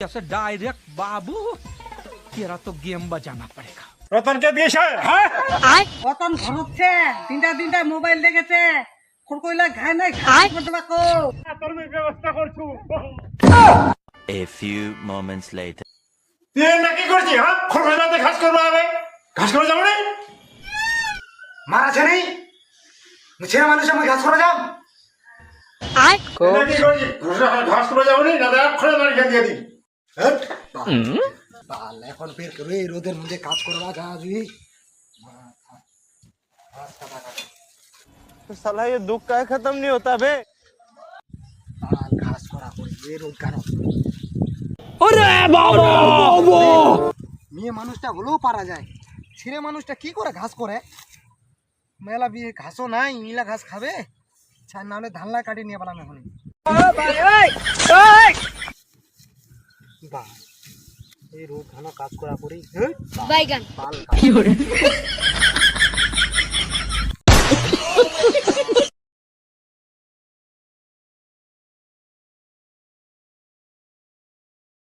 ऐसे डायरेक्ट बाबू तेरा तो गेम बजाना पड़ेगा। রতনকে দিয়েছে হ্যাঁ রতন ঘুরছে তিনটা মোবাইল দেখেছে খড়কইলা খায় নাই খাই করতে পাকো তোর আমি ব্যবস্থা করছু A few moments later. তুই না কি করছিস হ্যাঁ খড়খড়াতে ঘাস করবা হবে ঘাস করে যাবো না মার আছে নেই ছেলে মানুষ আমি ঘাস করে যাম এটা কি করছিস ঘাস করে যাবো না দাদা খড়ে মারি খেয়ে দিয়ে দিই বাল এখন বের করে এই রোদের মধ্যে কাজ করবা যা জুই साला ये दुख का खत्म नहीं होता बे। বাল ঘাস করা করে এই রোদ কেন মেয়ে মানুষটা হলেও পারা যায় ছেলে মানুষটা কি করে ঘাস করে মেলা বিয়ে ঘাসও নাই মিলা ঘাস খাবে ছাড় না হলে ধানলা কাটি নিয়ে পেলাম এখন এই রোদ ঘন কাজ করা করি বাইগান বাল